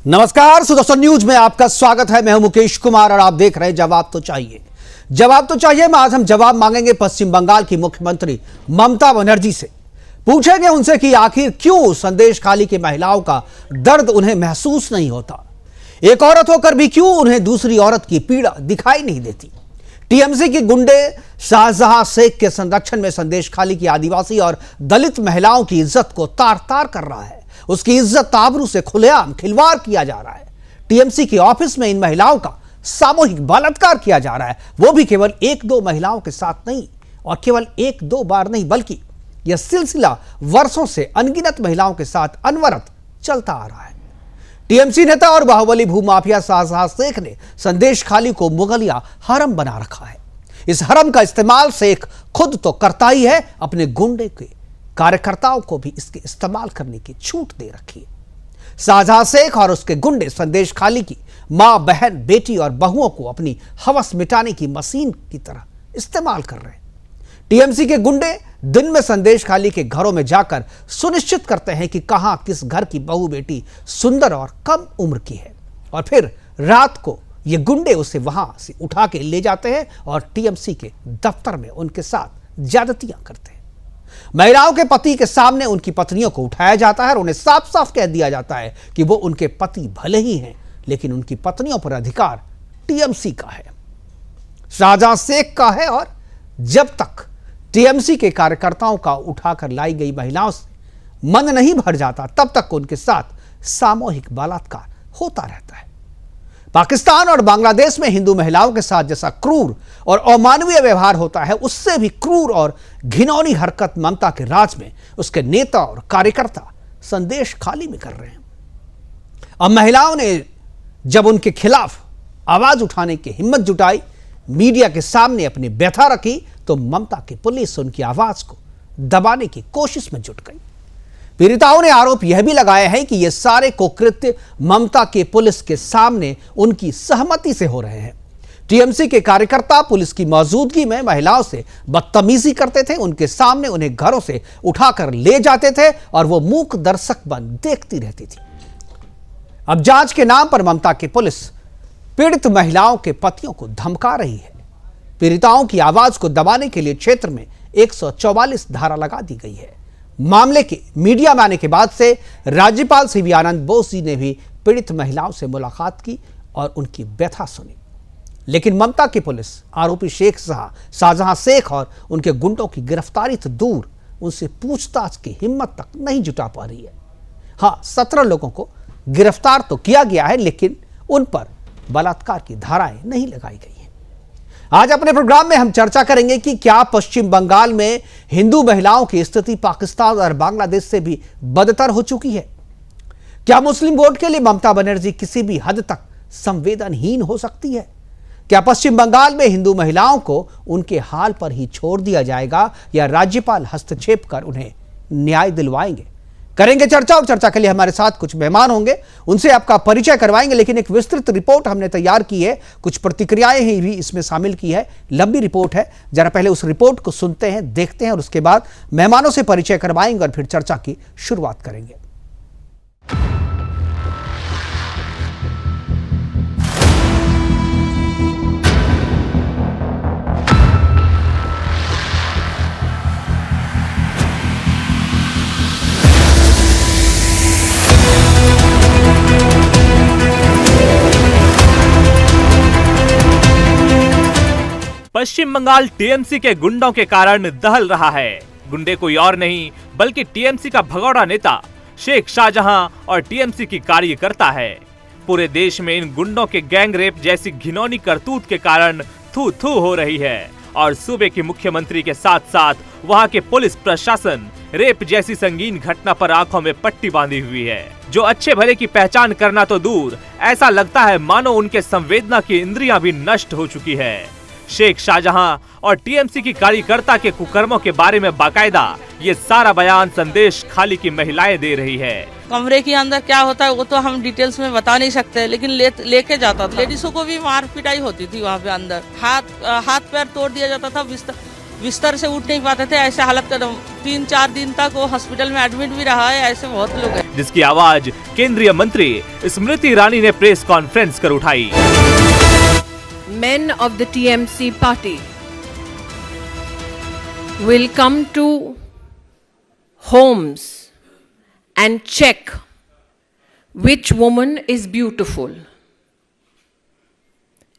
नमस्कार, सुदर्शन न्यूज में आपका स्वागत है। मैं हूं मुकेश कुमार और आप देख रहे हैं जवाब तो चाहिए। जवाब तो चाहिए में आज हम जवाब मांगेंगे पश्चिम बंगाल की मुख्यमंत्री ममता बनर्जी से। पूछेंगे उनसे कि आखिर क्यों संदेशखाली की महिलाओं का दर्द उन्हें महसूस नहीं होता, एक औरत होकर भी क्यों उन्हें दूसरी औरत की पीड़ा दिखाई नहीं देती। टीएमसी के गुंडे शाहजहां शेख के संरक्षण में संदेशखाली की आदिवासी और दलित महिलाओं की इज्जत को तार तार कर रहा है। उसकी इज्जत आबरू से खुलेआम खिलवाड़ किया जा रहा है। टीएमसी के ऑफिस में इन महिलाओं का सामूहिक बलात्कार किया जा रहा है, वो भी केवल एक दो महिलाओं के साथ नहीं, और केवल एक दो बार नहीं, बल्कि यह सिलसिला वर्षों से अनगिनत महिलाओं के साथ अनवरत चलता आ रहा है। टीएमसी नेता और बाहुबली भूमाफिया शाहजहां शेख ने संदेशखाली को मुगलिया हरम बना रखा है। इस हरम का इस्तेमाल शेख खुद तो करता ही है, अपने गुंडे के कार्यकर्ताओं को भी इसके इस्तेमाल करने की छूट दे रखी है। शाहजहां शेख और उसके गुंडे संदेशखाली की मां, बहन, बेटी और बहुओं को अपनी हवस मिटाने की मशीन की तरह इस्तेमाल कर रहे हैं। टीएमसी के गुंडे दिन में संदेशखाली के घरों में जाकर सुनिश्चित करते हैं कि कहां किस घर की बहू बेटी सुंदर और कम उम्र की है, और फिर रात को ये गुंडे उसे वहां से उठा के ले जाते हैं और टीएमसी के दफ्तर में उनके साथ ज्यादतियां करते हैं। महिलाओं के पति के सामने उनकी पत्नियों को उठाया जाता है और उन्हें साफ साफ कह दिया जाता है कि वो उनके पति भले ही हैं, लेकिन उनकी पत्नियों पर अधिकार टीएमसी का है, शाहजहां शेख का है। और जब तक टीएमसी के कार्यकर्ताओं का उठाकर लाई गई महिलाओं से मन नहीं भर जाता, तब तक उनके साथ सामूहिक बलात्कार होता रहता है। पाकिस्तान और बांग्लादेश में हिंदू महिलाओं के साथ जैसा क्रूर और अमानवीय व्यवहार होता है, उससे भी क्रूर और घिनौनी हरकत ममता के राज में उसके नेता और कार्यकर्ता संदेशखाली में कर रहे हैं। अब महिलाओं ने जब उनके खिलाफ आवाज उठाने की हिम्मत जुटाई, मीडिया के सामने अपनी व्यथा रखी, तो ममता की पुलिस उनकी आवाज को दबाने की कोशिश में जुट गई। पीड़िताओं ने आरोप यह भी लगाया है कि ये सारे कुकृत्य ममता के पुलिस के सामने उनकी सहमति से हो रहे हैं। टीएमसी के कार्यकर्ता पुलिस की मौजूदगी में महिलाओं से बदतमीजी करते थे, उनके सामने उन्हें घरों से उठाकर ले जाते थे और वो मूक दर्शक बन देखती रहती थी। अब जांच के नाम पर ममता की पुलिस पीड़ित महिलाओं के पतियों को धमका रही है। पीड़िताओं की आवाज को दबाने के लिए क्षेत्र में 144 धारा लगा दी गई है। मामले के मीडिया में आने के बाद से राज्यपाल सीवी आनंद बोस जी ने भी पीड़ित महिलाओं से मुलाकात की और उनकी व्यथा सुनी, लेकिन ममता की पुलिस आरोपी शाहजहां शेख और उनके गुंडों की गिरफ्तारी तो दूर, उनसे पूछताछ की हिम्मत तक नहीं जुटा पा रही है। हाँ, 17 लोगों को गिरफ्तार तो किया गया है, लेकिन उन पर बलात्कार की धाराएं नहीं लगाई गई हैं। आज अपने प्रोग्राम में हम चर्चा करेंगे कि क्या पश्चिम बंगाल में हिंदू महिलाओं की स्थिति पाकिस्तान और बांग्लादेश से भी बदतर हो चुकी है। क्या मुस्लिम वोट के लिए ममता बनर्जी किसी भी हद तक संवेदनहीन हो सकती है। क्या पश्चिम बंगाल में हिंदू महिलाओं को उनके हाल पर ही छोड़ दिया जाएगा, या राज्यपाल हस्तक्षेप कर उन्हें न्याय दिलवाएंगे। करेंगे चर्चा, और चर्चा के लिए हमारे साथ कुछ मेहमान होंगे, उनसे आपका परिचय करवाएंगे। लेकिन एक विस्तृत रिपोर्ट हमने तैयार की है, कुछ प्रतिक्रियाएं ही भी इसमें शामिल की है, लंबी रिपोर्ट है। जरा पहले उस रिपोर्ट को सुनते हैं, देखते हैं, और उसके बाद मेहमानों से परिचय करवाएंगे और फिर चर्चा की शुरुआत करेंगे। पश्चिम बंगाल टीएमसी के गुंडों के कारण दहल रहा है। गुंडे कोई और नहीं बल्कि टीएमसी का भगोड़ा नेता शेख शाहजहां और टीएमसी की कार्यकर्ता है। पूरे देश में इन गुंडों के गैंग रेप जैसी घिनौनी करतूत के कारण थू थू हो रही है, और सूबे के मुख्यमंत्री के साथ साथ वहां के पुलिस प्रशासन रेप जैसी संगीन घटना पर आंखों में पट्टी बांधी हुई है। जो अच्छे भले की पहचान करना तो दूर, ऐसा लगता है मानो उनके संवेदना की इंद्रियां भी नष्ट हो चुकी है। शेख शाहजहां और टीएमसी की कार्यकर्ता के कुकर्मों के बारे में बाकायदा ये सारा बयान संदेशखाली की महिलाएं दे रही है। कमरे के अंदर क्या होता है वो तो हम डिटेल्स में बता नहीं सकते, लेकिन लेके जाता था। लेडीजों को भी मार पिटाई होती थी वहाँ पे अंदर, हाथ पैर तोड़ दिया जाता था, बिस्तर से उठ नहीं पाते थे, ऐसे हालत कर 3-4 दिन तक वो हॉस्पिटल में एडमिट भी रहा है। ऐसे बहुत लोग हैं जिसकी आवाज केंद्रीय मंत्री स्मृति ईरानी ने प्रेस कॉन्फ्रेंस कर उठाई। Men of the TMC party will come to homes and check which woman is beautiful.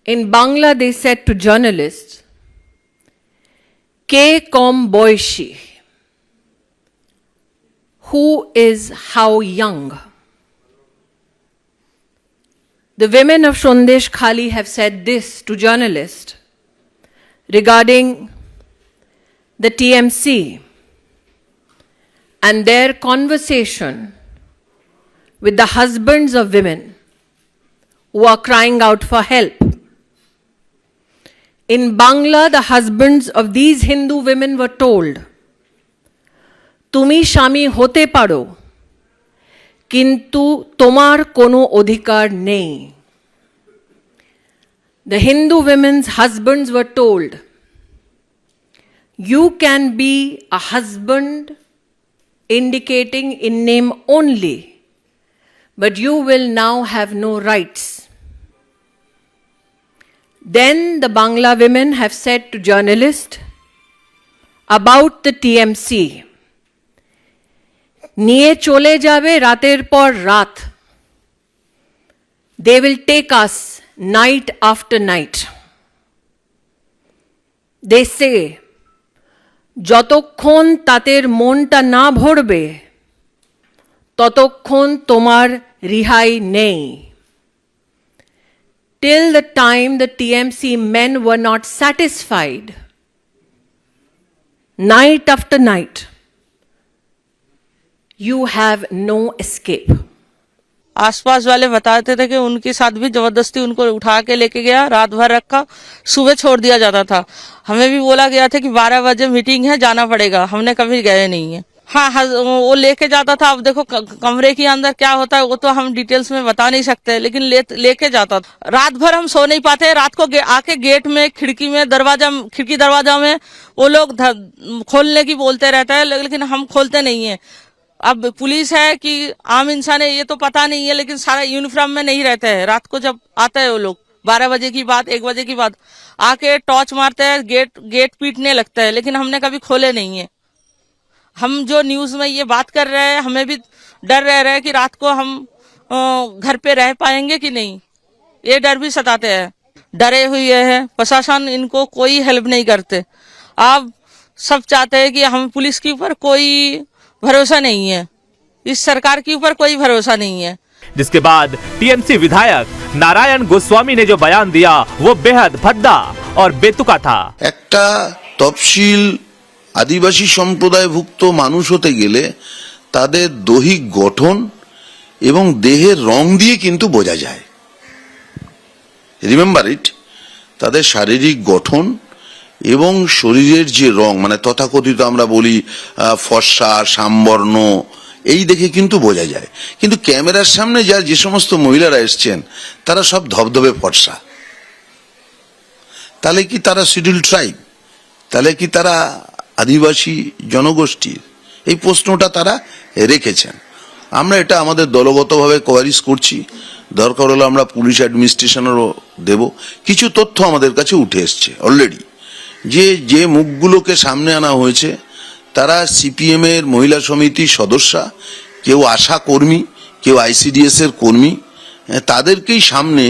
In Bangla, they said to journalists, "Ke kom boishi?" Who is how young? The women of Shondesh Khali have said this to journalists regarding the TMC and their conversation with the husbands of women who are crying out for help. In Bangla, the husbands of these Hindu women were told, "Tumi shami hote paro, কিন্তু তোমার কোনো অধিকার নেই." The Hindu women's husbands were told, "You can be a husband indicating in name only, but you will now have no rights." Then the Bangla women have said to journalists about the TMC, নিয়ে চলে যাবে রাতের পর রাত। They will take us night after night. They say, যতক্ষণ তাদের মনটা না ভরবে ততক্ষণ তোমার রিহাই নেই। Till the time the TMC men were not satisfied, night after night, you have no escape. आसपास वाले बताते थे कि उनके साथ भी जबरदस्ती उनको उठा के लेके गया, रात भर रखा, सुबह छोड़ दिया जाता था। हमें भी बोला गया था कि 12 बजे मीटिंग है, जाना पड़ेगा। हमने कभी गए नहीं है। हाँ, वो लेके जाता था। अब देखो कमरे के अंदर क्या होता है वो तो हम डिटेल्स में बता नहीं सकते, लेकिन लेके जाता था। रात भर हम सो नहीं पाते। रात को आके गेट में, खिड़की दरवाजा में वो लोग खोलने की बोलते रहते हैं, लेकिन हम खोलते नहीं है। अब पुलिस है कि आम इंसान है ये तो पता नहीं है, लेकिन सारा यूनिफॉर्म में नहीं रहते हैं। रात को जब आते हैं वो लोग 12 बजे की बात, 1 बजे की बात, आके टॉर्च मारते हैं, गेट पीटने लगता है, लेकिन हमने कभी खोले नहीं है। हम जो न्यूज में ये बात कर रहे हैं, हमें भी डर रह रहा है कि रात को हम घर पे रह पाएंगे कि नहीं, ये डर भी सताते हैं। डरे हुए हैं, प्रशासन इनको कोई हेल्प नहीं करते। आप सब चाहते हैं कि हम पुलिस के ऊपर कोई भरोसा नहीं है, इस सरकार के ऊपर कोई भरोसा नहीं है। जिसके बाद टीएमसी विधायक नारायण गोस्वामी ने जो बयान दिया वो बेहद भद्दा और बेतुका था। একটা তফসিল আদিবাসী সম্প্রদায়ভুক্ত মানুষ হতে গেলে তাদের দৈহিক গঠন এবং দেহের রং দিয়ে কিন্তু বোঝা যায়। রিমেম্বার ইট, তাদের শারীরিক গঠন এবং শরীরের যে রং, মানে তথাকথিত আমরা বলি ফর্সা, শ্যামবর্ণ, এই দেখে কিন্তু বোঝা যায়। কিন্তু ক্যামেরার সামনে যে সমস্ত মহিলারা এসছেন তারা সব ধবধবে ফর্সা। তাহলে কি তারা শিডিউল ট্রাইব? তাহলে কি তারা আদিবাসী জনগোষ্ঠীর? এই প্রশ্নটা তারা রেখেছেন। আমরা এটা আমাদের দলগতভাবে কোয়ারিজ করছি, দরকার হলে আমরা পুলিশ অ্যাডমিনিস্ট্রেশনেরও দেব। কিছু তথ্য আমাদের কাছে উঠে এসছে অলরেডি, যে মুখগুলোকে সামনে আনা হয়েছে তারা সিপিএম এর মহিলা সমিতির সদস্যা, কেউ আশা কর্মী, কেউ আইসিডিএস এর কর্মী। তাদেরকেই সামনে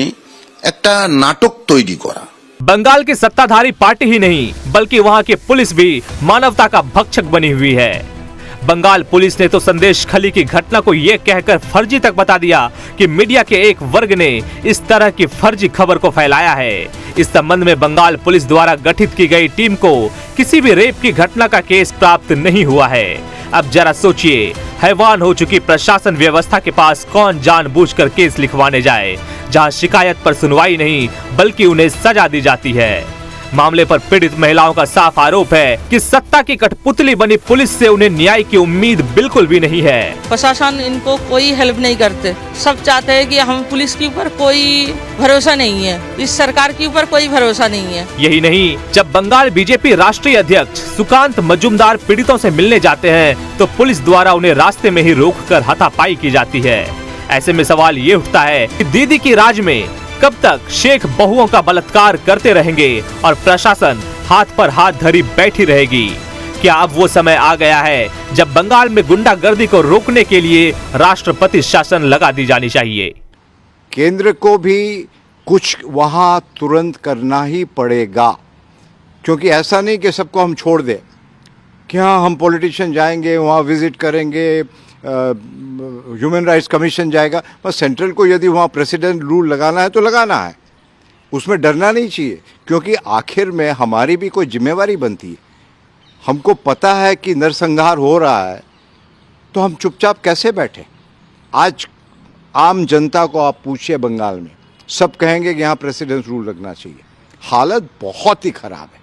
একটা নাটক তৈরি করা। बंगाल की सत्ताधारी पार्टी ही नहीं बल्कि वहां की पुलिस भी मानवता का भक्षक बनी हुई है। बंगाल पुलिस ने तो संदेश खली की घटना को यह कहकर फर्जी तक बता दिया कि मीडिया के एक वर्ग ने इस तरह की फर्जी खबर को फैलाया है। इस संबंध में बंगाल पुलिस द्वारा गठित की गई टीम को किसी भी रेप की घटना का केस प्राप्त नहीं हुआ है। अब जरा सोचिए, हैवान हो चुकी प्रशासन व्यवस्था के पास कौन जानबूझकर केस लिखवाने जाए, जहां शिकायत पर सुनवाई नहीं बल्कि उन्हें सजा दी जाती है। मामले पर पीड़ित महिलाओं का साफ आरोप है कि सत्ता की कठपुतली बनी पुलिस से उन्हें न्याय की उम्मीद बिल्कुल भी नहीं है। प्रशासन इनको कोई हेल्प नहीं करते। सब चाहते हैं कि हम पुलिस के ऊपर कोई भरोसा नहीं है, इस सरकार के ऊपर कोई भरोसा नहीं है। यही नहीं, जब बंगाल बीजेपी राष्ट्रीय अध्यक्ष सुकांत मजूमदार पीड़ितों से मिलने जाते हैं तो पुलिस द्वारा उन्हें रास्ते में ही रोककर हाथापाई की जाती है। ऐसे में सवाल ये उठता है कि दीदी की राज में कब तक शेख बहुओं का बलात्कार करते रहेंगे और प्रशासन हाथ पर हाथ धरी बैठी रहेगी। क्या अब वो समय आ गया है जब बंगाल में गुंडागर्दी को रोकने के लिए राष्ट्रपति शासन लगा दी जानी चाहिए? केंद्र को भी कुछ वहाँ तुरंत करना ही पड़ेगा, क्योंकि ऐसा नहीं कि सबको हम छोड़ दें कि हाँ हम पॉलिटिशियन जाएंगे वहाँ विजिट करेंगे, ह्यूमन राइट्स कमीशन जाएगा। बस सेंट्रल को यदि वहाँ प्रेसिडेंट रूल लगाना है तो लगाना है, उसमें डरना नहीं चाहिए, क्योंकि आखिर में हमारी भी कोई जिम्मेवारी बनती है। हमको पता है कि नरसंहार हो रहा है तो हम चुपचाप कैसे बैठे? आज आम जनता को आप पूछिए बंगाल में, सब कहेंगे कि यहाँ प्रेसिडेंट रूल लगना चाहिए। हालत बहुत ही खराब है।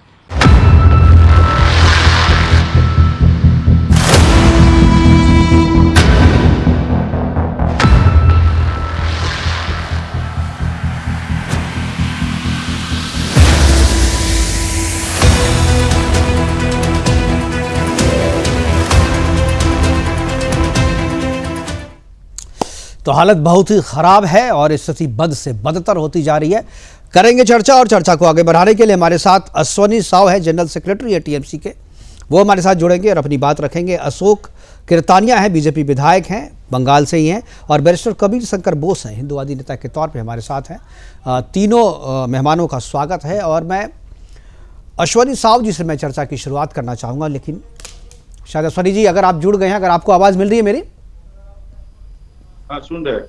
तो हालत बहुत ही खराब है और स्थिति बद से बदतर होती जा रही है। करेंगे चर्चा, और चर्चा को आगे बढ़ाने के लिए हमारे साथ अश्वनी साव है, जनरल सेक्रेटरी है टीएमसी के, वो हमारे साथ जुड़ेंगे और अपनी बात रखेंगे। अशोक कीर्तानिया हैं, बीजेपी विधायक हैं, बंगाल से ही हैं, और बैरिस्टर कबीर शंकर बोस हैं, हिंदुवादी नेता के तौर पे हमारे साथ हैं। तीनों मेहमानों का स्वागत है और मैं अश्वनी साव जी से मैं चर्चा की शुरुआत करना चाहूँगा। लेकिन शायद अश्वनी जी अगर आप जुड़ गए हैं, अगर आपको आवाज़ मिल रही है मेरी? हाँ, सुन रहे।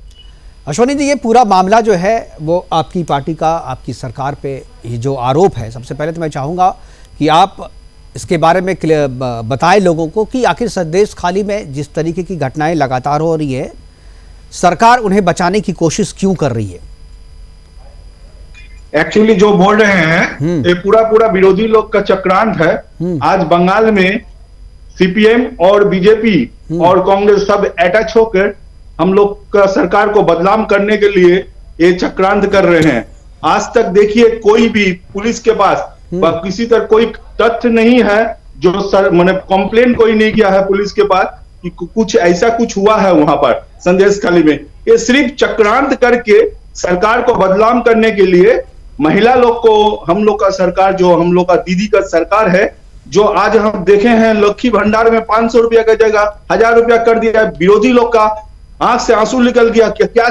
अश्वनी जी, ये पूरा मामला जो है वो आपकी पार्टी का, आपकी सरकार पे ये जो आरोप है, सबसे पहले तो मैं चाहूँगा कि आप इसके बारे में बताएं लोगों को कि आखिर संदेश खाली में जिस तरीके की घटनाएं लगातार हो रही है, सरकार उन्हें बचाने की कोशिश क्यों कर रही है? एक्चुअली जो बोल रहे हैं ये पूरा विरोधी लोग का चक्रांत है। आज बंगाल में सीपीएम और बीजेपी और कांग्रेस सब अटैच होकर हम लोग का सरकार को बदनाम करने के लिए ये चक्रांत कर रहे हैं। आज तक देखिए कोई भी पुलिस के पास किसी तरह कोई तथ्य नहीं है, जो मैंने कंप्लेंट कोई नहीं किया है पुलिस के पास कि कुछ ऐसा कुछ हुआ है वहां पर संदेश खाली में। ये सिर्फ चक्रांत करके सरकार को बदनाम करने के लिए महिला लोग को, हम लोग का सरकार जो हम लोग का दीदी का सरकार है, जो आज हम देखे हैं लक्ष्मी भंडार में 500 रुपया का जगह 1000 रुपया कर दिया। विरोधी लोग का आंख से आंसू निकल गया। क्या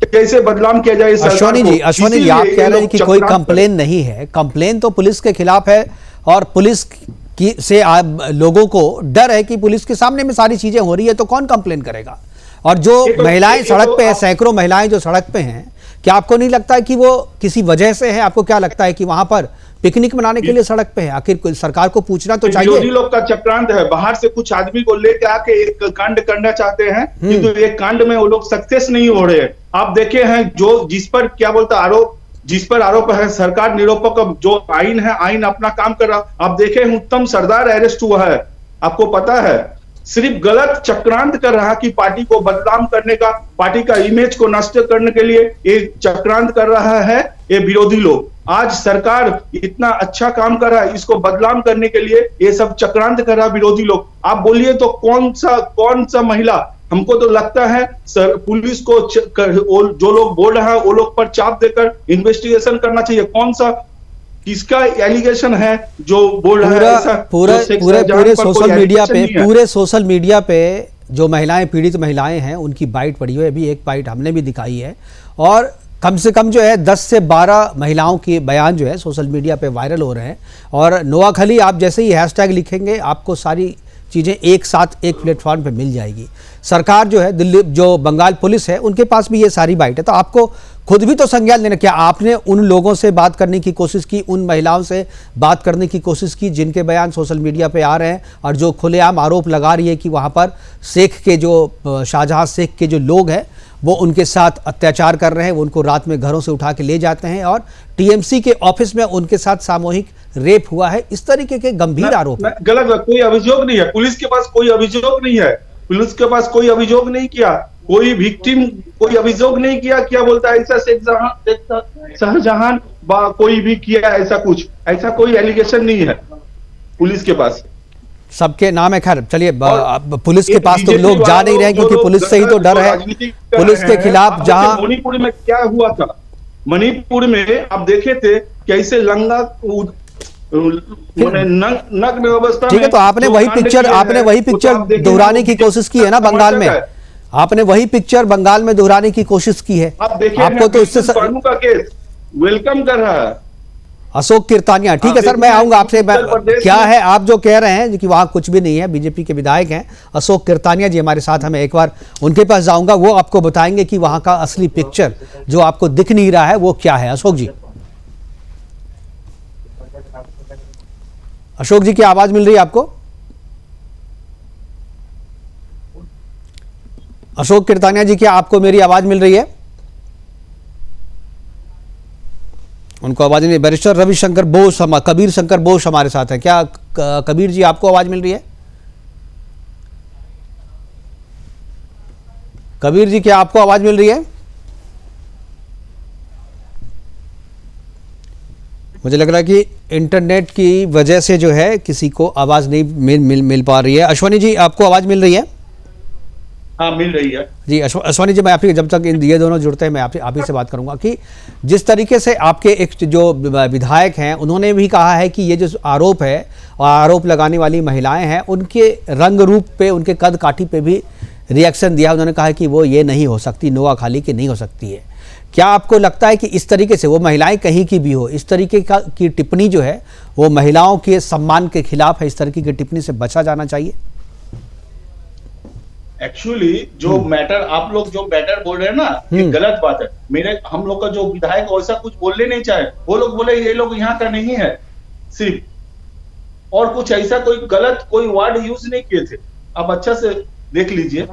कैसे बदनाम किया जाए अश्वनी जी, आप कह रहे हैं कि कोई कंप्लेन नहीं है। कंप्लेन तो पुलिस के खिलाफ है और पुलिस की से लोगों को डर है कि पुलिस के सामने में सारी चीजें हो रही है तो कौन कंप्लेन करेगा? और जो महिलाएं सड़क पे है, सैकड़ों महिलाएं जो सड़क पे हैं, क्या आपको नहीं लगता है कि वो किसी वजह से है? आपको क्या लगता है कि वहां पर पिकनिक मनाने के लिए सड़क पे है? आखिर सरकार को पूछना तो चाहिए। विरोधी लोग का चक्रांत है, बाहर से कुछ आदमी को लेके आके एक कांड करना चाहते हैं, किंतु एक कांड में वो लोग सक्सेस नहीं हो रहे हैं। आप देखे हैं जो जिस पर क्या बोलता आरोप, जिस पर आरोप है सरकार निरूपक, जो आइन है आइन अपना काम कर रहा। आप देखे हैं उत्तम सरदार अरेस्ट हुआ है, आपको पता है। सिर्फ गलत चक्रांत कर रहा कि पार्टी को बदनाम करने का, पार्टी का इमेज को नष्ट करने के लिए एक चक्रांत कर रहा है ये विरोधी लोग। आज सरकार इतना अच्छा काम कर रहा है, इसको बदनाम करने के लिए ये सब चक्रांत कर रहा है विरोधी लोग। आप बोलिए तो कौन सा महिला, हमको तो लगता है सर पुलिस को जो लोग बोल रहे हैं वो लोग पर चाप देकर इन्वेस्टिगेशन करना चाहिए। कौन सा किसका एलिगेशन है जो बोल रहा है ऐसा? पूरे सोशल मीडिया पे जो महिलाएं, पीड़ित महिलाएं हैं, उनकी बाइट पड़ी हुई है। अभी एक बाइट हमने भी दिखाई है और कम से कम जो है 10 से 12 महिलाओं के बयान जो है सोशल मीडिया पे वायरल हो रहे हैं। और नोआखली आप जैसे ही हैशटैग लिखेंगे आपको सारी चीज़ें एक साथ एक प्लेटफॉर्म पे मिल जाएगी। सरकार जो है, दिल्ली जो बंगाल पुलिस है, उनके पास भी ये सारी बाइट है। तो आपको खुद भी तो संज्ञान लेना। क्या आपने उन लोगों से बात करने की कोशिश की, उन महिलाओं से बात करने की कोशिश की जिनके बयान सोशल मीडिया पे आ रहे हैं और जो खुलेआम आरोप लगा रही है कि वहाँ पर शेख के जो शाहजहां शेख के जो लोग हैं वो उनके साथ अत्याचार कर रहे हैं, वो उनको रात में घरों से उठा के ले जाते हैं और टीएमसी के ऑफिस में उनके साथ सामूहिक रेप हुआ है। इस तरीके के गंभीर आरोप हैं। गलत, कोई अभियोग नहीं है, पुलिस के पास कोई अभियोग नहीं है, पुलिस के पास कोई अभियोग नहीं किया, कोई विक्टिम कोई अभियोग नहीं किया, क्या बोलता है ऐसा शाहजहां कोई भी किया ऐसा कुछ, ऐसा कोई एलिगेशन नहीं है पुलिस के पास। सबके नाम है। खैर चलिए, पुलिस के पास तो लोग जा नहीं रहे क्योंकि पुलिस से ही तो डर है। पुलिस के खिलाफ जहां मणिपुर में क्या हुआ था, मणिपुर में आप देखे थे कैसे नग्न अवस्था। ठीक है, तो आपने वही पिक्चर दोहराने की कोशिश की है ना बंगाल में, आपने वही पिक्चर बंगाल में दोहराने की कोशिश की है। आप देखिए, आपको तो इससे का केस वेलकम कर रहा है अशोक कीर्तानिया। ठीक है सर, मैं आऊंगा आपसे। क्या है आप जो कह रहे हैं कि वहां कुछ भी नहीं है, बीजेपी के विधायक हैं अशोक कीर्तानिया जी हमारे साथ, हमें एक बार उनके पास जाऊंगा, वो आपको बताएंगे कि वहां का असली पिक्चर जो आपको दिख नहीं रहा है वो क्या है। अशोक जी, अशोक जी की आवाज मिल रही है आपको? अशोक कीर्तानिया जी, क्या आपको मेरी आवाज मिल रही है? उनको आवाज नहीं। बैरिस्टर रविशंकर बोस, कबीर शंकर बोस हमारे साथ है। क्या कबीर जी आपको आवाज मिल रही है? कबीर जी, क्या आपको आवाज मिल रही है? मुझे लग रहा है कि इंटरनेट की वजह से जो है किसी को आवाज नहीं मिल पा रही है। अश्वनी जी, आपको आवाज मिल रही है? हाँ, मिल रही है जी। अश्वनी जी, मैं आपके जब तक ये दोनों जुड़ते हैं मैं आप ही से बात करूंगा कि जिस तरीके से आपके एक जो विधायक हैं उन्होंने भी कहा है कि ये जो आरोप है और आरोप लगाने वाली महिलाएं हैं उनके रंग रूप पे, उनके कद काठी पे भी रिएक्शन दिया। उन्होंने कहा कि वो ये नहीं हो सकती, नोआ खाली की नहीं हो सकती है। क्या आपको लगता है कि इस तरीके से वो महिलाएं कहीं की भी हो, इस तरीके की टिप्पणी जो है वो महिलाओं के सम्मान के खिलाफ है, इस तरीके की टिप्पणी से बचा जाना चाहिए? एक्चुअली जो मैटर आप लोग जो मैटर बोल रहे हैं ना, ये गलत बात है। हम लोग का जो विधायक वैसा कुछ बोलने नहीं चाहे, वो लोग बोले ये लोग यहाँ का नहीं है सिर्फ, और कुछ ऐसा कोई गलत कोई वर्ड यूज नहीं किए थे। आप अच्छा से देख लीजिए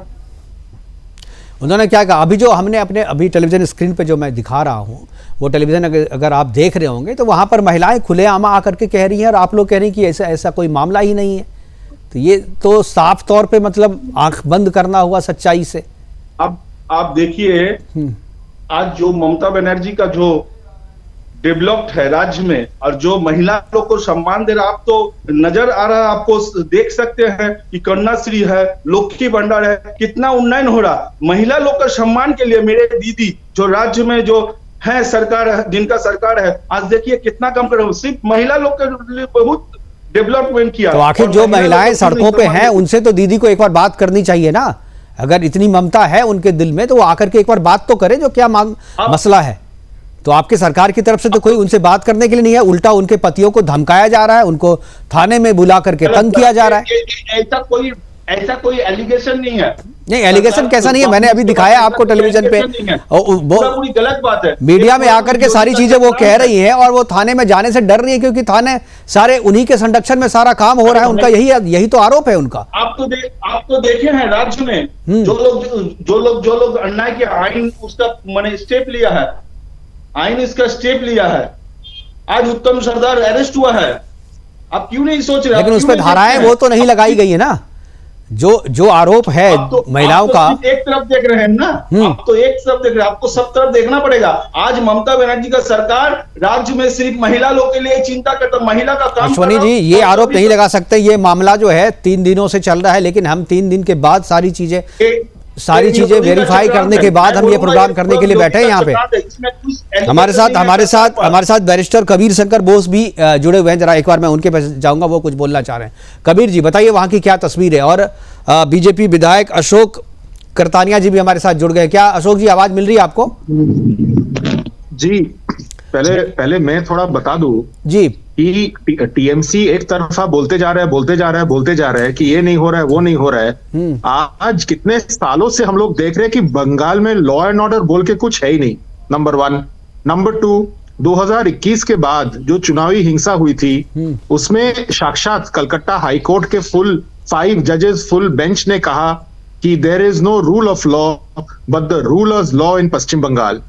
उन्होंने क्या कहा। अभी जो हमने अपने अभी टेलीविजन स्क्रीन पे जो मैं दिखा रहा हूँ वो टेलीविजन अगर आप देख रहे होंगे तो वहां पर महिलाएं खुलेआम आकर के कह रही हैं और आप लोग कह रहे हैं कि ऐसा कोई मामला ही नहीं है। तो ये तो साफ तौर पे मतलब आंख बंद करना हुआ सच्चाई से। अब आप देखिए आज जो ममता बनर्जी का जो डेवलप्ड है राज्य में और जो महिला लोग को सम्मान दे रहा, आप तो नजर आ रहा है, आपको देख सकते हैं कि कन्याश्री है, लक्ष्मी भंडार है, कितना उन्नयन हो रहा महिला लोग का सम्मान के लिए। मेरे दीदी जो राज्य में जो है सरकार है, जिनका सरकार है, आज देखिए कितना कम कर, सिर्फ महिला लोग के लिए बहुत डेवलपमेंट किया। तो आखिर जो महिलाएं सड़कों पे हैं उनसे तो दीदी को एक बार बात करनी चाहिए ना। अगर इतनी ममता है उनके दिल में तो वो आकर के एक बार बात तो करें, जो क्या मसला है। तो आपके सरकार की तरफ से तो कोई उनसे बात करने के लिए नहीं है, उल्टा उनके पतियों को धमकाया जा रहा है, उनको थाने में बुला करके तंग किया जा रहा है। ऐसा कोई एलिगेशन नहीं है। नहीं, एलिगेशन कैसा नहीं है, मैंने अभी दिखाया आपको टेलीविजन पे। पूरी गलत बात है। मीडिया में आकर के सारी चीजें वो कह रही हैं और वो थाने में जाने से डर रही है क्योंकि थाने सारे उन्हीं के संरक्षण में सारा काम हो रहा है उनका, यही तो आरोप है उनका। आप तो देखे हैं राज्य में जो लोग अन्याय किया, आइन उसका मैंने स्टेप लिया है, आइन इसका स्टेप लिया है। आज उत्तम सरदार अरेस्ट हुआ है, आप क्यों नहीं सोच रहे? लेकिन उस पर धाराएं वो तो नहीं लगाई गई है ना, जो आरोप है महिलाओं का। एक तरफ देख रहे हैं ना, आप तो एक तरफ देख रहे हैं, आपको सब तरफ देखना पड़ेगा। आज ममता बनर्जी का सरकार राज्य में सिर्फ महिला लोग के लिए चिंता करता, महिला का काम। अश्वनी जी, ये आरोप नहीं लगा सकते, ये मामला जो है 3 दिनों से चल रहा है, लेकिन हम 3 दिन के बाद सारी चीजें वेरीफाई करने के बाद हम ये प्रोग्राम करने के लिए बैठे हैं यहाँ पे। हमारे साथ बैरिस्टर कबीर शंकर बोस भी जुड़े हुए हैं। जरा एक बार मैं उनके पास जाऊंगा, वो कुछ बोलना चाह रहे हैं। कबीर जी, बताइए वहां की क्या तस्वीर है। और बीजेपी विधायक अशोक कीर्तानिया जी भी हमारे साथ जुड़ गए। क्या अशोक जी आवाज मिल रही है आपको? जी, पहले मैं थोड़ा बता दूं जी कि टीएमसी एक तरफा बोलते जा रहा है कि ये नहीं हो रहा है, वो नहीं हो रहा है। आज कितने सालों से हम लोग देख रहे हैं कि बंगाल में लॉ एंड ऑर्डर बोल के कुछ है ही नहीं, नंबर 1। नंबर 2, 2021 के बाद जो चुनावी हिंसा हुई थी उसमें साक्षात कलकत्ता हाईकोर्ट के फुल 5 जजेस फुल बेंच ने कहा कि there is no rule of law but the rulers law in Paschim Bangal.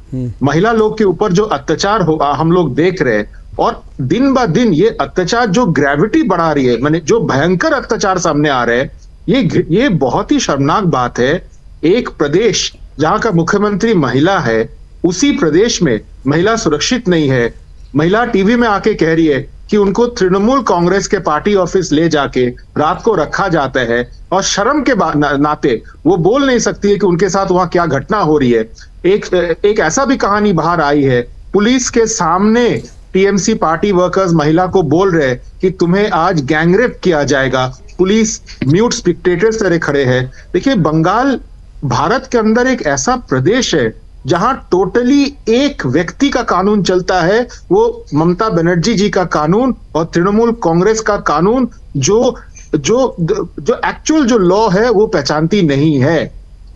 महिला लोग के ऊपर जो अत्याचार हम लोग देख रहे हैं, और दिन ब दिन ये अत्याचार जो ग्रेविटी बढ़ा रही है, माने जो भयंकर अत्याचार सामने आ रहे हैं, ये बहुत ही शर्मनाक बात है। एक प्रदेश जहां का मुख्यमंत्री महिला है, उसी प्रदेश में महिला सुरक्षित नहीं है। महिला टीवी में आके कह रही है कि उनको तृणमूल कांग्रेस के पार्टी ऑफिस ले जाके रात को रखा जाता है, और शर्म के नाते वो बोल नहीं सकती है कि उनके साथ वहां क्या घटना हो रही है। एक ऐसा भी कहानी बाहर आई है, पुलिस के सामने टीएमसी पार्टी वर्कर्स महिला को बोल रहे हैं कि तुम्हें आज गैंगरेप किया जाएगा। पुलिस म्यूट स्पेक्टेटर्स तरह खड़े हैं। देखिए, बंगाल भारत के अंदर एक ऐसा प्रदेश है जहां टोटली एक व्यक्ति का कानून चलता है, वो ममता बनर्जी जी का कानून और तृणमूल कांग्रेस का कानून, जो एक्चुअल जो लॉ है वो पहचानती नहीं है।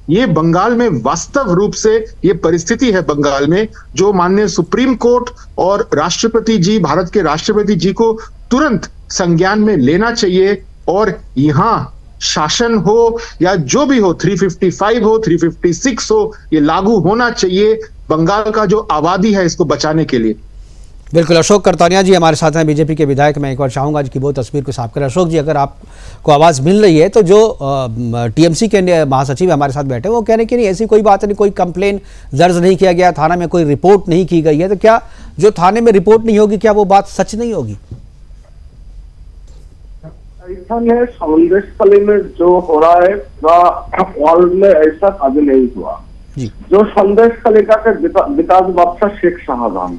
ये बंगाल में वास्तव रूप से ये परिस्थिति है बंगाल में, जो माननीय सुप्रीम कोर्ट और राष्ट्रपति जी, भारत के राष्ट्रपति जी को तुरंत संज्ञान में लेना चाहिए। और यहाँ शासन हो या जो भी हो, 355 हो, 356 हो, ये लागू होना चाहिए बंगाल का जो आबादी है इसको बचाने के लिए। बिल्कुल। अशोक करतानिया जी हमारे साथ हैं, बीजेपी के विधायक। मैं एक बार चाहूँगा कि वो तस्वीर को साफ करें। अशोक जी, अगर आपको आवाज़ मिल रही है तो जो टीएमसी के महासचिव हमारे साथ बैठे, वो कह रहे हैं कि नहीं, ऐसी कोई बात नहीं, कोई कंप्लेन दर्ज नहीं किया गया, थाना में कोई रिपोर्ट नहीं की गई है। तो क्या जो थाने में रिपोर्ट नहीं होगी, क्या वो बात सच नहीं होगी? ऐसा संदेशखाली में जो हो रहा है वर्ल्ड में ऐसा कभी नहीं हुआ जी। जो संदेशखाली का विकास बादशाह शेख शाहजहां,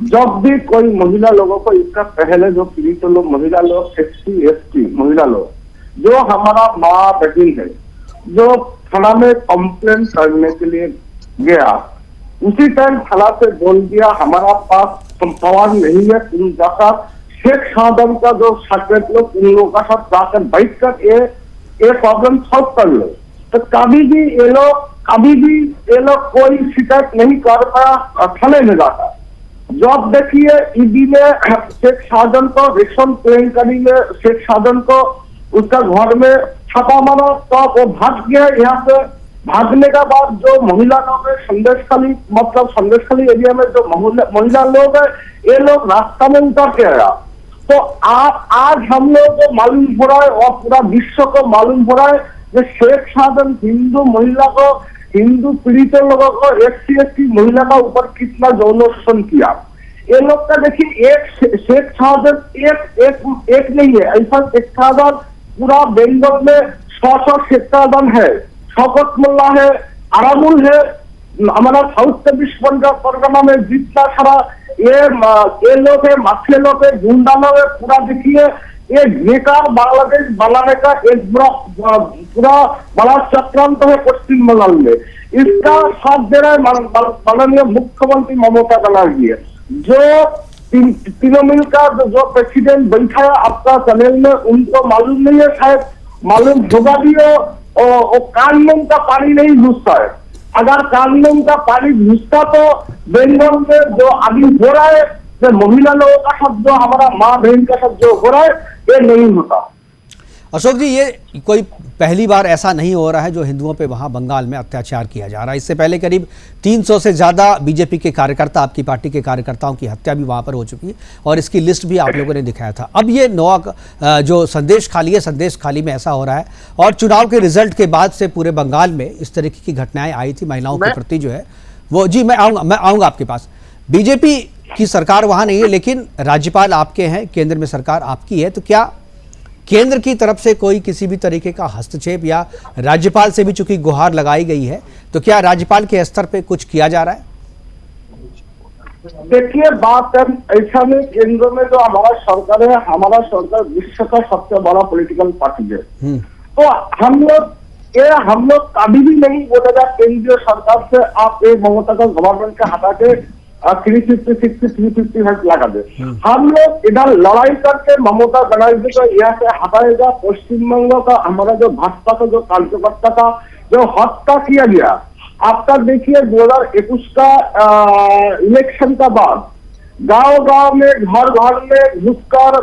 जब भी कोई महिला लोगों को, इसका पहले जो पीड़ित लोग महिला लोग, SC/ST महिला लोग, जो हमारा माँ बहन है, जो थाना में कंप्लेन करने के लिए गया, उसी टाइम थाना से बोल दिया हमारा पास पावर नहीं है, तुम जाकर शेख शाहजहां का जो सेक्रेटरी लोग, उन लोगों का साथ जाकर बैठ कर ये प्रॉब्लम सॉल्व कर लो। तो कभी भी ये लोग कोई शिकायत नहीं कर पाया थाने में जाकर। जब देखिए ईडी में शेख शाहजहां को रेशम केलेंकरी में शेख शाहजहां को उसका घर में छापा मारा, तो वो भाग गया यहाँ से। भागने का बाद जो महिला लोग है संदेशखाली एरिया में जो महिला लोग है, ये लोग रास्ता में उतर के आया। तो आज हम लोग को मालूम हो रहा है और पूरा विश्व को मालूम हो रहा है कि शेख शाहजहां हिंदू महिला को, हिंदू पीड़ित लोगों को, SC/ST महिला का ऊपर कितना यौन शोषण किया। ये लोग का देखिए, एक शेख शाहजहां एक नहीं है, ऐसा शेख शाहजहां पूरा बंगाल में 100 शेख शाहजहां है। शौकत मोल्ला है, आरामुल है, हमारा साउथ 24 परगना में जितना सारा ये लोग है, माफिया लोग है, गुंडा लोग है, पूरा देखिए ये बेकार बांग्लादेश बनाने का एक पूरा बड़ा चक्रांत है पश्चिम बंगाल में। इसका साथ दे रहा है माननीय मुख्यमंत्री ममता बनर्जी, जो तृणमूल का जो प्रेसिडेंट बैठा है आपका चैनल में, उनको मालूम नहीं है, शायद मालूम होगा भी हो, कानून का पानी नहीं घुसता है। अगर कानून का पानी घुसता तो बंगाल में जो अभी हो रहा है, जो महिला लोगों का साथ, जो हमारा माँ बहन का साथ जो हो रहा है, ये नहीं होता। अशोक जी, ये कोई पहली बार ऐसा नहीं हो रहा है जो हिंदुओं पे वहाँ बंगाल में अत्याचार किया जा रहा है। इससे पहले करीब 300 से ज़्यादा बीजेपी के कार्यकर्ता, आपकी पार्टी के कार्यकर्ताओं की हत्या भी वहाँ पर हो चुकी है, और इसकी लिस्ट भी आप लोगों ने दिखाया था। अब ये नया जो संदेशखाली है, संदेशखाली में ऐसा हो रहा है, और चुनाव के रिजल्ट के बाद से पूरे बंगाल में इस तरीके की घटनाएं आई थी महिलाओं के प्रति जो है वो। जी, मैं आऊँगा आपके पास। बीजेपी की सरकार वहाँ नहीं है, लेकिन राज्यपाल आपके हैं, केंद्र में सरकार आपकी है, तो क्या केंद्र की तरफ से कोई किसी भी तरीके का हस्तक्षेप, या राज्यपाल से भी चूंकि गुहार लगाई गई है, तो क्या राज्यपाल के स्तर पे कुछ किया जा रहा है? देखिए, बात ऐसा में केंद्र में जो हमारा सरकार है, हमारा सरकार विश्व का सबसे बड़ा पॉलिटिकल पार्टी है। तो हम लोग कभी भी नहीं बोलेगा केंद्रीय सरकार से आप एक ममता का गवर्नमेंट के हटा के 350 लगा दे। हम लोग इधर लड़ाई करके ममता बनर्जी को यहाँ से हटाएगा। पश्चिम बंगाल का हमारा जो भाजपा का जो कार्यकर्ता का जो हत्या किया गया, आपका देखिए 2021 का इलेक्शन का बाद गांव में, घर में घुसकर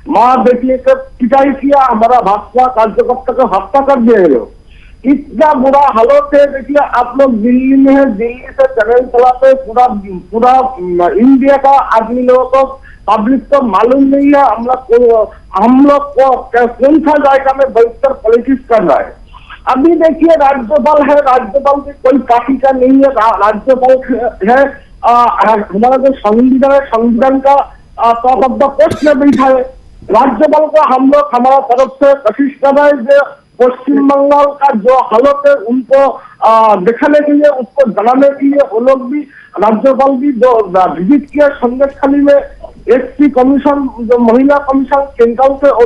माँ बेटी को पिटाई किया, हमारा भाजपा कार्यकर्ता को हत्या कर दिए लोग। इतना बुरा हालत है। देखिए आप लोग दिल्ली में है, दिल्ली से चैनल चलाते पूरा पूरा इंडिया का आदमी लोगों को पब्लिक को मालूम नहीं है हम लोग को कौन सा जायगा में बैठकर पॉलिटिक्स कर रहा है। अभी देखिए राज्यपाल है, राज्यपाल की कोई पार्टी का नहीं है, राज्यपाल है हमारा जो संविधान है, संविधान का टॉप ऑफ द पोस्ट में बैठा है। राज्यपाल को हम लोग हमारा तरफ से कोशिश कर रहे हैं जो पश्चिम बंगाल का जो हालत है उनको दिखाने के लिए, उसको जनाने के लिए वो लोग भी राज्यपाल भी जो विजिट किया संदेशखाली में, एसपी कमीशन जो महिला कमीशन सेंट्रल से वो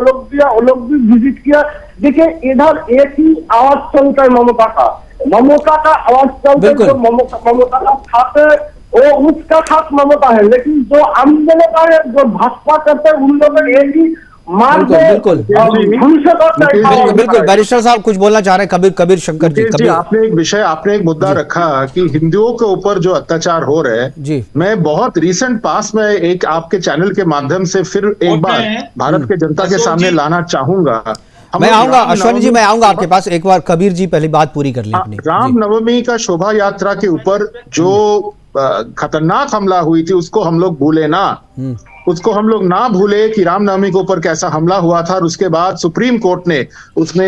लोग भी विजिट किया। देखिए इधर एक ही आवाज चलता है ममता का आवाज चलता है, जो ममता का साथ है वो उसका साथ ममता है, लेकिन जो आम जनता है जो भाजपा करते हैं उन लोग एक ही मार बिल्कुल बैरिस्टर साहब कुछ बोलना चाह रहे हैं। कबीर शंकर जी, आपने एक मुद्दा रखा कि हिंदुओं के ऊपर जो अत्याचार हो रहे हैं जी, मैं बहुत रिसेंट पास में एक आपके चैनल के माध्यम से फिर एक बार भारत के जनता के सामने लाना चाहूंगा। मैं आऊंगा अश्वनी जी, मैं आऊंगा आपके पास एक बार। कबीर जी पहले बात पूरी कर लें अपनी। रामनवमी का शोभा यात्रा के ऊपर जो खतरनाक हमला हुई थी उसको हम लोग भूले ना, उसको हम लोग ना भूले कि रामनवमी के ऊपर कैसा हमला हुआ था। और उसके बाद सुप्रीम कोर्ट ने उसमें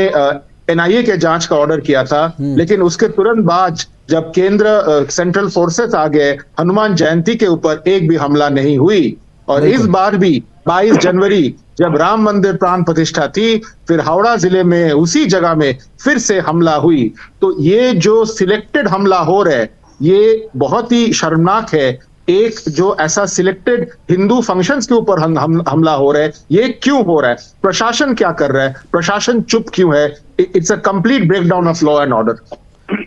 एनआईए के जांच का ऑर्डर किया था, लेकिन उसके तुरंत बाद जब केंद्र सेंट्रल फोर्सेस आ गए, हनुमान जयंती के ऊपर एक भी हमला नहीं हुई। और इस बार भी 22 जनवरी जब राम मंदिर प्राण प्रतिष्ठा थी, फिर हावड़ा जिले में उसी जगह में फिर से हमला हुई। तो ये जो सिलेक्टेड हमला हो रहा है ये बहुत ही शर्मनाक है। एक जो ऐसा सिलेक्टेड हिंदू फंक्शंस के ऊपर हमला हो रहा है, ये क्यों हो रहा है? प्रशासन क्या कर रहा है? प्रशासन चुप क्यों है? It's a complete breakdown of law and order.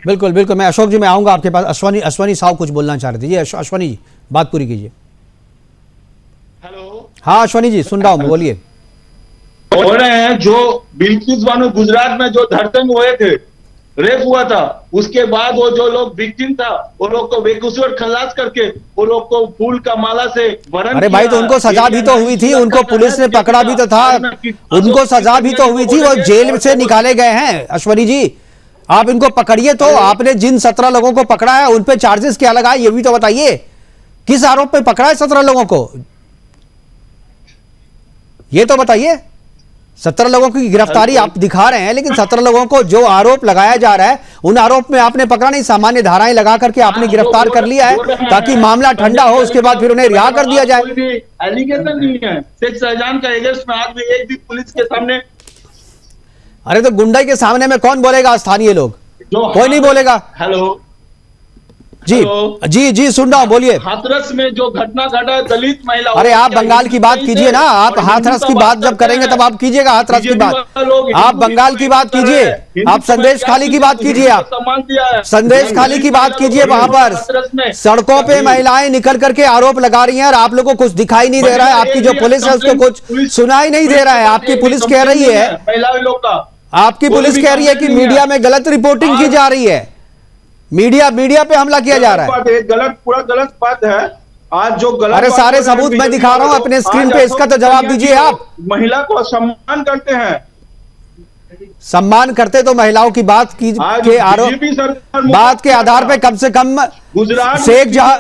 बिल्कुल बिल्कुल। मैं अशोक जी मैं आऊंगा आपके पास। अश्वनी साहब कुछ बोलना चाह रहे थे जी। अश्वनी जी बात पूरी कीजिए। हेलो, हाँ अश्वनी जी सुन रहा हूँ, बोलिए। हो रहे हैं जो बिल्किस बानो गुजरात में जो धड़कन हुए थे, रेप हुआ था, उसके बाद वो जो लोग विक्टिम था वो लोग को बेकसूर खलास करके वो लोग को फूल का माला से वरण। अरे भाई तो उनको सजा भी तो हुई थी, उनको पुलिस ने पकड़ा भी तो था, उनको सजा भी तो हुई थी, वो जेल से निकाले गए हैं। अश्वनी जी आप इनको पकड़िए। तो आपने जिन 17 लोगों को पकड़ा है उन पे चार्जेस क्या लगाए ये भी तो बताइए। किस आरोप पे पकड़ा है 17 लोगों को ये तो बताइए। 17 लोगों की गिरफ्तारी आप दिखा रहे हैं, लेकिन 17 लोगों को जो आरोप लगाया जा रहा है उन आरोप में आपने पकड़ा नहीं, सामान्य धाराएं लगा करके आपने गिरफ्तार कर लिया है ताकि मामला ठंडा हो, उसके बाद फिर उन्हें रिहा कर दिया जाए। एलिगेशन नहीं है शेख शाहजहां का अगेंस्ट में, आज भी एक भी पुलिस के सामने। अरे तो गुंडा के सामने में कौन बोलेगा? स्थानीय लोग, कोई नहीं बोलेगा। हेलो जी जी जी सुन रहा हूं, बोलिए। हाथरस में जो घटना घटा है दलित महिला। अरे आप बंगाल की बात कीजिए ना, आप हाथरस की बात जब करेंगे तब आप कीजिएगा हाथरस की बात। आप बंगाल की बात कीजिए, आप संदेश खाली की बात कीजिए, आप संदेश खाली की बात कीजिए। वहां पर सड़कों पे महिलाएं निकल करके आरोप लगा रही हैं और आप लोगों को कुछ दिखाई नहीं दे रहा है। आपकी जो पुलिस है उसको कुछ सुनाई नहीं दे रहा है। आपकी पुलिस कह रही है, आपकी पुलिस कह रही है कि मीडिया में गलत रिपोर्टिंग की जा रही है, मीडिया पे हमला किया जा रहा है। गलत, पूरा गलत बात है। आज जो गलत, अरे सारे सबूत मैं दिखा रहा हूं अपने स्क्रीन पे, इसका तो जवाब दीजिए आप। महिला को सम्मान करते हैं, सम्मान करते तो महिलाओं की बात की के आरोप बात के आधार पे कम से कम गुजरात शेख जहां,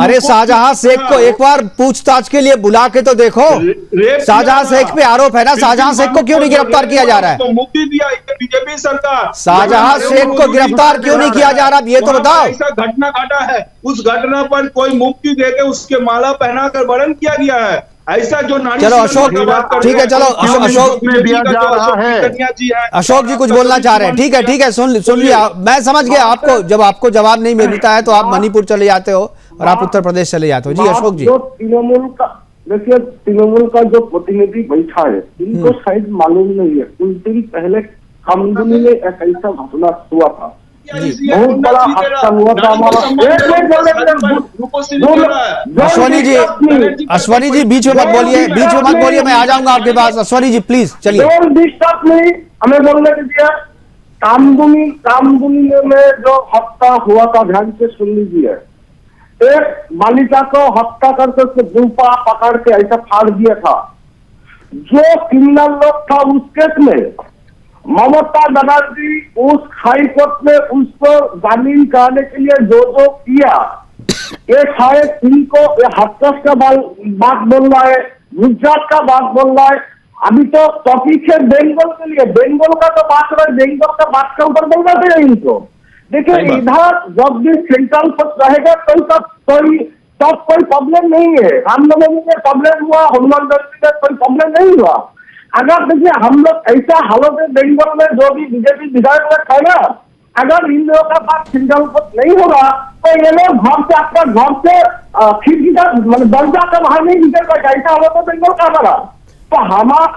अरे शाहजहां शेख को एक बार पूछताछ के लिए बुला के तो देखो। शाहजहां शेख पे आरोप है ना, शाहजहां शेख को क्यों नहीं गिरफ्तार किया जा रहा है? मुक्ति दिया बीजेपी सरकार। शाहजहां शेख को गिरफ्तार क्यों नहीं किया जा रहा, ये तो बताओ। ऐसा घटना घटा है, उस घटना पर कोई मुक्ति देके उसके माला पहनाकर वरण किया गया है। ऐसा जो नारी, चलो अशोक ठीक है, चलो अशोक में दिया जा रहा है। अशोक जी कुछ बोलना चाह रहे हैं, ठीक है सुन लिया, मैं समझ गया। आपको जब आपको जवाब नहीं मिलता है तो आप मणिपुर चले जाते हो और आप उत्तर प्रदेश चले जाते हो। जी अशोक जी। जो तृणमूल का, देखिए तृणमूल का जो प्रतिनिधि बैठा है इनको शायद मालूम नहीं है, कुछ दिन पहले कामदुनी में एक ऐसा घटना हुआ था, बहुत बड़ा हादसा हुआ था हमारा। अश्वनी जी बीच में मत बोलिए, मैं आ जाऊंगा आपके पास। अश्वनी जी प्लीज चलिए। नहीं हमें बोलने दीजिए। कामदुनी में जो हत्या हुआ था, ध्यान से सुन लीजिए। एक बालिका को हत्या करके उसको जूपा पकड़ के ऐसा फाड़ दिया था। जो क्रिमिनल लोग था उस केस में ममता बनर्जी उस हाई कोर्ट में उसको जामीन कराने के लिए जो किया, ये शायद इनको हत्यास का बात बोल रहा है, गुजरात का बात बोल रहा है। अभी तो टॉपिक है बंगाल के लिए, बंगाल का तो बात रहा है, बंगाल का बात के ऊपर बोल रहे थे इनको। देखिए इधर जब भी सेंट्रल फोर्स रहेगा तब कोई प्रॉब्लम नहीं है। रामनवमी में प्रॉब्लम हुआ, हनुमान जयंती में कोई प्रॉब्लम नहीं हुआ। अगर देखिए हम लोग ऐसा हालत है बंगाल में, जो भी बीजेपी विधायक लोग है ना, अगर इन लोगों का बात सेंट्रल फोर्स नहीं होगा तो ये लोग घर से आपका घर से खिड़की का मतलब दरवाजा का बाहर नहीं निकल पाएगा। ऐसा हालत है बंगाल का हमारा। तो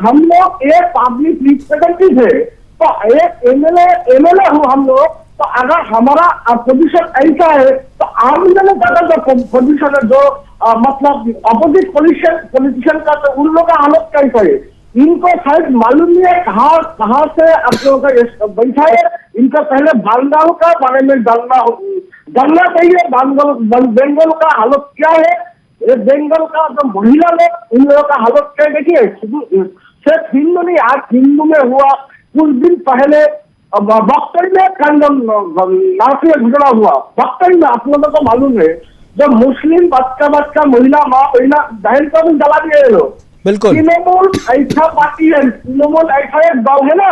हम लोग एक पब्लिक रिप्रेजेंटेटिव है, तो एक एमएलए हूँ हम लोग, तो अगर हमारा पोजीशन ऐसा है तो आम जनता का जो पोजीशन है, जो मतलब अपोजिट पॉलिटिशियन का, तो उन लोगों का हालत कैसा है इनको शायद मालूम नहीं है कहाँ से आप लोगों का बैठा है। इनका पहले बंगाल का बारे में जानना चाहिए, बंगाल का हालत क्या है, ये बंगाल का जो महिला लोग इन लोगों का हालत क्या है। देखिए सिर्फ हिंदू नहीं, आज हिंदू में हुआ, कुछ दिन पहले बख्तरी में नासिक घटना हुआ। बख्तरी में आप लोगों को मालूम है, जब मुस्लिम बच्चा महिला माँ बहन को भी जला दिए लोग। बिल्कुल तृणमूल ऐसा पार्टी है, तृणमूल ऐसा एक दल है ना,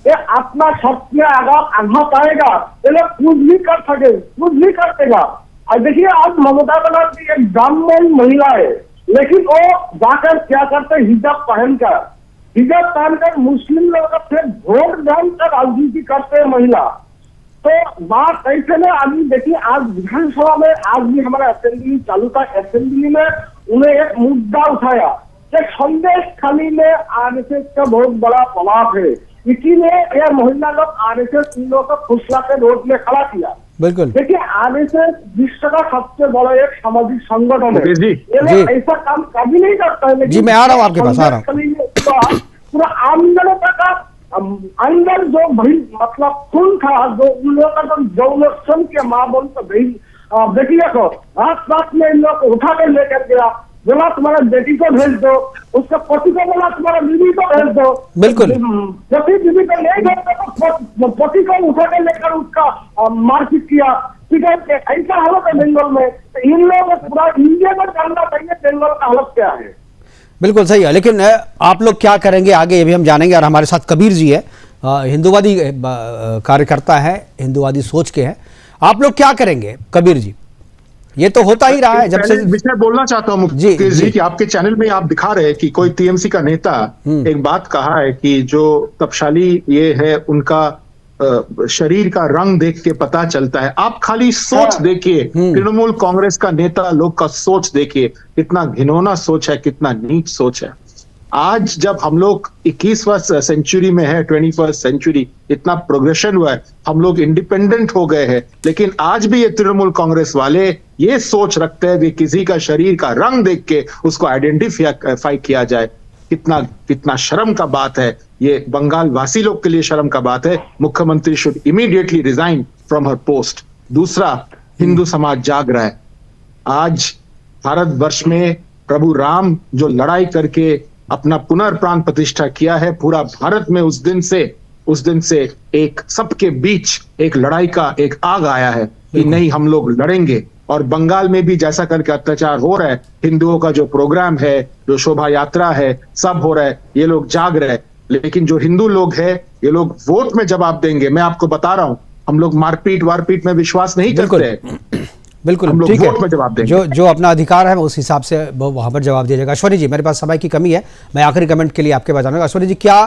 ये अपना शब्द में आघात आएगा, ये लोग कुछ भी कर सके, कुछ भी कर देगा। और देखिए आज ममता बनर्जी एक ब्राह्मण महिला है, लेकिन वो जाकर क्या करते, हिजाब पहनकर मुस्लिम लोगों का फिर वोट जानकर राजनीति करते हैं महिला। तो बात ऐसे में अभी देखिए आज विधानसभा में आज भी हमारा असेंबली चालू था, असेंबली में उन्हें एक मुद्दा उठाया कि संदेश खाली में आरएसएस का बहुत बड़ा प्रभाव है, इसीलिए यह महिला लोग आरएसएस इन लोगों को फुसला के रोड में खड़ा किया। बिल्कुल देखिए आरएसएस विश्व का सबसे बड़ा एक सामाजिक संगठन है, ये लोग ऐसा काम कभी नहीं करता है। जी मैं आ रहा हूँ आपके पास, आ रहा हूँ। पूरा आम जनता का अंदर जो भाई मतलब खून था, जो उन लोगों का जो लोग सुन के माँ बोल तो भाई देखिए को रात में इन लोग को उठा के लेकर गया, बोला तुम्हारा बेटी को भेज दो, उसका पति को बोला तुम्हारा बीवी को भेज दो। बिल्कुल पति बीवी को नहीं भेजते तो पति को उठा के लेकर उसका मारपीट किया। ठीक है, ऐसा हालत है बंगाल में। तो इन लोगों को पूरा इंडिया में जानना चाहिए बंगाल का हालत क्या है। बिल्कुल सही है, लेकिन आप लोग क्या करेंगे आगे ये भी हम जानेंगे। और हमारे साथ कबीर जी है, हिंदूवादी कार्यकर्ता है, हिंदूवादी सोच के हैं। आप लोग क्या करेंगे कबीर जी? ये तो होता ही रहा है जब से। मैं बोलना चाहता हूँ मुकेश जी कि आपके चैनल में आप दिखा रहे हैं कि कोई टीएमसी का नेता एक बात कहा है कि जो तपशाली ये है उनका शरीर का रंग देख के पता चलता है। आप खाली सोच देखिए, तृणमूल कांग्रेस का नेता लोग का सोच देखिए, कितना घिनौना सोच है, कितना नीच सोच है। आज जब हम लोग 21वीं सेंचुरी में है, 21st सेंचुरी, इतना प्रोग्रेशन हुआ है, हम लोग इंडिपेंडेंट हो गए हैं, लेकिन आज भी ये तृणमूल कांग्रेस वाले ये सोच रखते हैं कि किसी का शरीर का रंग देख के उसको आइडेंटिफाई किया जाए। कितना शर्म का बात है, ये बंगाल वासी लोग के लिए शर्म का बात है। मुख्यमंत्री should immediately resign from her post. दूसरा, हिंदू समाज जाग रहा है। आज भारतवर्ष में प्रभु राम जो लड़ाई करके अपना पुनर्प्राण प्रतिष्ठा किया है, पूरा भारत में उस दिन से एक सबके बीच एक लड़ाई का एक आग आया है कि नहीं, हम लोग लड़ेंगे। और बंगाल में भी जैसा करके अत्याचार हो रहा है, हिंदुओं का जो प्रोग्राम है, जो शोभा यात्रा है, सब हो रहा है, ये लोग जाग रहे हैं। लेकिन जो हिंदू लोग हैं, ये लोग वोट में जवाब देंगे। मैं आपको बता रहा हूं, हम लोग मारपीट में विश्वास नहीं करते हैं। बिल्कुल हम लोग ठीक है, वोट में जवाब देंगे। जो अपना अधिकार है उस हिसाब से वहां पर जवाब दिया जाएगा। ऐश्वर्या जी, मेरे पास समय की कमी है, मैं आखिरी कमेंट के लिए आपके पास आऊंगा। ऐश्वर्या जी, क्या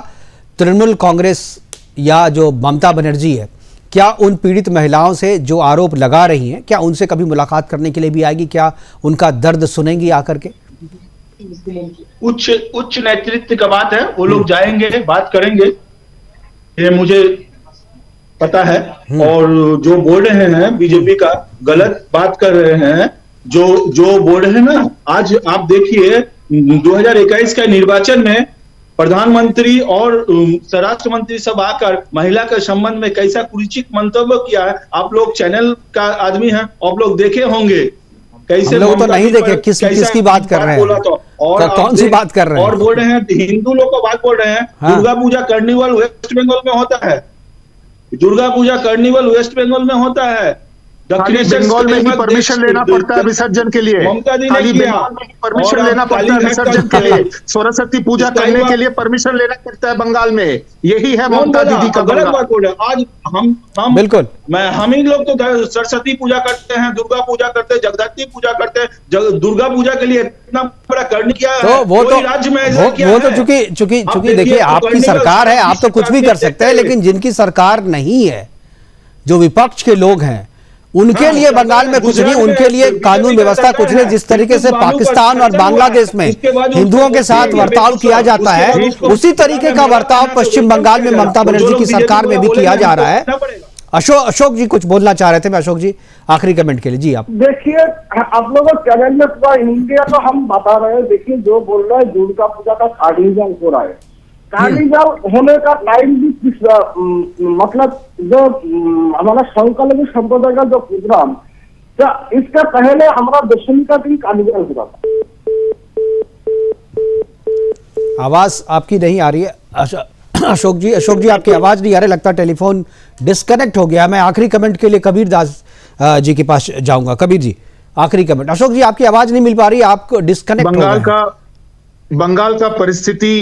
तृणमूल कांग्रेस या जो ममता बनर्जी है, क्या उन पीड़ित महिलाओं से जो आरोप लगा रही हैं, क्या उनसे कभी मुलाकात करने के लिए भी आएगी? क्या उनका दर्द सुनेंगी आकर के? उच्च नेतृत्व का बात है, वो लोग जाएंगे, बात करेंगे, ये मुझे पता है। और जो बोल रहे हैं बीजेपी का गलत बात कर रहे हैं, जो बोल रहे हैं ना, आज आप देखिए 2021 का निर्वाचन में प्रधानमंत्री और स्वराष्ट्र मंत्री सब आकर महिला के संबंध में कैसा कुरुचित मंतव्य किया है। आप लोग चैनल का आदमी हैं, आप लोग देखे होंगे। कैसे हम लोग तो ममता नहीं जी देखे पर किसकी बात कर रहे हैं, बोला तो, और कौन सी बात कर रहे हैं, और बोल रहे हैं हिंदू लोग को बात बोल रहे हैं। हाँ। दुर्गा पूजा कार्निवल वेस्ट बंगाल में होता है, दुर्गा पूजा कार्निवल वेस्ट बंगाल में होता है। खाली बंगाल में ही परमिशन लेना पड़ता है विसर्जन के लिए, ममता जी ने खाली किया। बंगाल में ही परमिशन और लेना आप पड़ता है कालीघाट विसर्जन का के लिए, सरस्वती पूजा उसका करने युवा- के लिए परमिशन लेना पड़ता है बंगाल में। यही है कौन ममता बोला? दीदी का गलत बंगाल। बात बोल रहे हैं। आज हम बिल्कुल हम ही लोग तो सरस्वती पूजा करते हैं, दुर्गा पूजा करते हैं, जगदत्ती पूजा करते हैं। दुर्गा पूजा के लिए इतना बड़ा करने किया है, तो वो तो कोई राज्य में ऐसा किया वो तो है? चूंकि आप देखिए देखिए, आपकी कार्निवल सरकार है, आप तो कुछ भी कर सरकार सकते हैं, देखते लेकिन जिनकी सरकार नहीं है, जो विपक्ष के लोग हैं, उनके हाँ, लिए बंगाल में कुछ नहीं, गुजरात में उनके लिए बीजेपी कानून का व्यवस्था सरकार कुछ नहीं। है, जिस तरीके से बिल्कुल बालू का पाकिस्तान और खर्चा हुआ बांग्लादेश है, में उसके बाद हिंदुओं के साथ उसको बर्ताव किया जाता उसके है, बाद उसको उसी तरीके का बर्ताव पश्चिम बंगाल में ममता बनर्जी की सरकार में भी किया जा रहा है। अशोक जी कुछ बोलना चाह रहे थे, मैं अशोक जी आखिरी कमेंट के लिए जी आप। देखिए, आप लोगों को चैनल में पूरा इंडिया तो हम बता रहे हैं। देखिए, जो बोल रहा है दुर्गा पूजा का कार्निवल हो रहा है, कार्निवल होने का टाइम भी मतलब जो हमारा संख्यालघु संप्रदाय का जो प्रोग्राम, इसका पहले हमारा दशमी का दिन कार्निवल हो रहा था। आवाज आपकी नहीं आ रही है अशोक जी आपकी आवाज नहीं आ रही, लगता है टेलीफोन डिस्कनेक्ट हो गया। मैं आखिरी कमेंट के लिए कबीर दास जी के पास जाऊंगा। कबीर जी आखिरी कमेंट। अशोक जी आपकी आवाज नहीं मिल पा रही, आपको डिस्कनेक्ट हो गया। बंगाल का परिस्थिति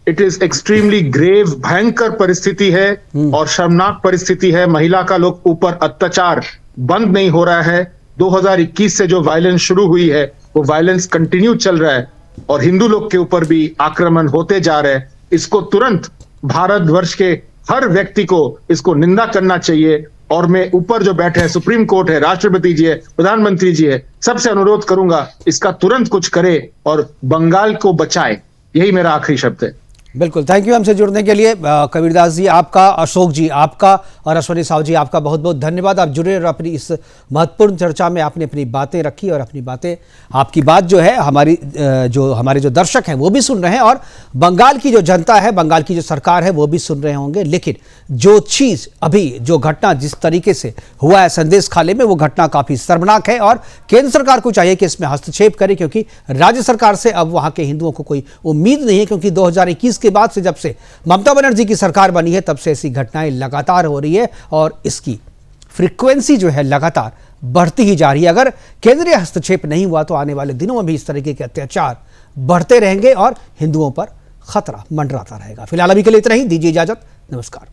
इट इज एक्सट्रीमली ग्रेव, भयंकर परिस्थिति है और शर्मनाक परिस्थिति है। महिला का लोग ऊपर अत्याचार बंद नहीं हो रहा है। 2021 से जो वायलेंस शुरू हुई है वो वायलेंस कंटिन्यू चल रहा है और हिंदू लोग के ऊपर भी आक्रमण होते जा रहे हैं। इसको तुरंत भारतवर्ष के हर व्यक्ति को इसको निंदा करना चाहिए और मैं ऊपर जो बैठे हैं, सुप्रीम कोर्ट है, राष्ट्रपति जी है, प्रधानमंत्री जी है, सबसे अनुरोध करूंगा इसका तुरंत कुछ करे और बंगाल को बचाए। यही मेरा आखिरी शब्द है। बिल्कुल, थैंक यू हमसे जुड़ने के लिए। कबीरदास जी आपका, अशोक जी आपका और अश्वनी साहू जी आपका बहुत बहुत धन्यवाद। आप जुड़े और अपनी इस महत्वपूर्ण चर्चा में आपने अपनी बातें रखी और अपनी बातें, आपकी बात जो है हमारे जो दर्शक हैं वो भी सुन रहे हैं और बंगाल की जो जनता है, बंगाल की जो सरकार है वो भी सुन रहे होंगे। लेकिन जो चीज़ अभी जो घटना जिस तरीके से हुआ है संदेश खाली में, वो घटना काफ़ी शर्मनाक है और केंद्र सरकार को चाहिए कि इसमें हस्तक्षेप करे, क्योंकि राज्य सरकार से अब वहाँ के हिंदुओं को कोई उम्मीद नहीं है, क्योंकि 2021 के बाद से जब से ममता बनर्जी की सरकार बनी है तब से ऐसी घटनाएं लगातार हो रही है और इसकी फ्रीक्वेंसी जो है लगातार बढ़ती ही जा रही है। अगर केंद्रीय हस्तक्षेप नहीं हुआ तो आने वाले दिनों में भी इस तरीके के अत्याचार बढ़ते रहेंगे और हिंदुओं पर खतरा मंडराता रहेगा। फिलहाल अभी के लिए इतना ही, दीजिए इजाजत, नमस्कार।